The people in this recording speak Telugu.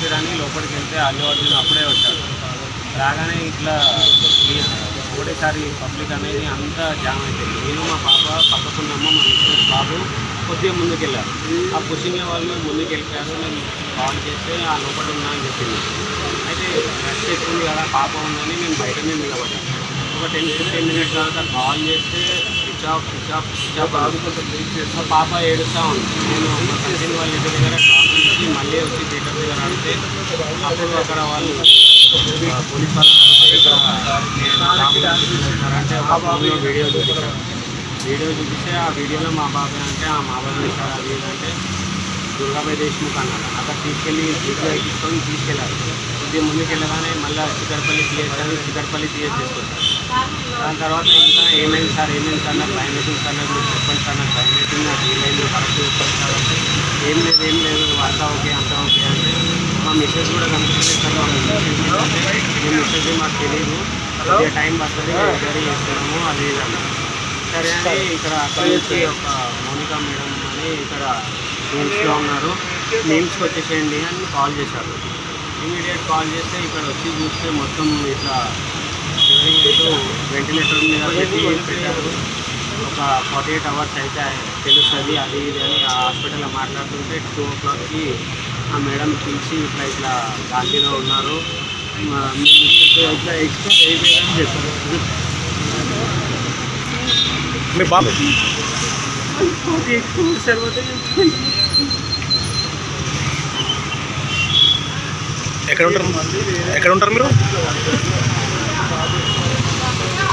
చెప్పిరని లోపలికి వెళ్తే అల్లు అర్జున్ అప్పుడే వచ్చాడు. రాగానే ఇట్లా ఒకటేసారి పబ్లిక్ అనేది అంతా జామ్ అయిపోయింది. నేను మా పాప పక్కకున్నాము, మా మిస్టర్ బాబు కొద్దిగా ముందుకెళ్ళారు. ఆ పుషింగ్లో వాళ్ళు ముందుకు వెళ్ళిపోయారు. నేను కాల్ చేస్తే ఆ లోపల ఉన్నా అని చెప్పింది. అయితే రష్ ఎక్కుంది కదా, పాప ఉందని నేను బయటనే నిలబడ్డాను. ఒక 10-15 మినిట్స్ తర్వాత కాల్ చేస్తే స్విచ్ ఆఫ్ మా పాప ఏడుస్తూ ఉంది. నేను మా కజిన్ వాళ్ళ ఇంటి దగ్గర డ్రాప్ చేసి మళ్ళీ వచ్చి థియేటర్ దగ్గర ఆడితే అప్పుడు అక్కడ వాళ్ళు పోలీస్ వాళ్ళు అంటే ఇక్కడ అంటే ఒక ఫోన్లో వీడియో చూపిస్తే ఆ వీడియోలో మా బాబాయ్ అంటే మా బాబాయ్ ఇస్తారు అది ఏంటంటే దుర్గాబాయ్ దేశ్ముఖ్ అన్నారు. అక్కడ తీసుకెళ్ళి జీప్లో ఎక్కించుకొని తీసుకెళ్ళారు. కొద్దిగా ముందుకు వెళ్ళగానే మళ్ళీ చిక్కడపల్లి పిఎస్ అని చిక్కడపల్లి పిఎస్ తీసుకొచ్చారు. దాని తర్వాత ఇంకా ఏమైంది సార్ నాకు భయం వేసింది సార్, నాకు మీరు చెప్పండి సార్, నాకు భయం వేసింది, నాకు ఏమైంది కరెక్ట్ చెప్పండి సార్ అంటే ఏం లేదు అంతా ఓకే అంటే మా మెసేజ్ కూడా కనిపిస్తుంది సార్. మీ మెసేజ్ మాకు తెలియదు, కొద్దిగా టైం పడుతుంది, ఎంక్వైరీ చేస్తున్నాము అది ఇది. సరే అని ఇక్కడ అక్కడ నుంచి ఒక మౌనిక మేడం అని ఇక్కడ మీమ్స్లో ఉన్నారు, మీమ్స్కి వచ్చేసేయండి అని కాల్ చేశారు. ఇమీడియట్ కాల్ చేస్తే ఇక్కడ వచ్చి చూస్తే మొత్తం ఇట్లా వెంటిలేటర్ మీద పెట్టి పెట్టారు. ఒక 48 అవర్స్ అయితే తెలుస్తుంది అది ఇది అని ఆ హాస్పిటల్లో మాట్లాడుతుంటే 2 o'clockకి ఆ మేడం పిలిచి ఇట్లా గాంధీలో ఉన్నారు, ఇట్లా ఎక్స్పైర్ అయిపోయారని చెప్పారు. మీ బాబు ఎక్కడ ఉంటారు మీరు?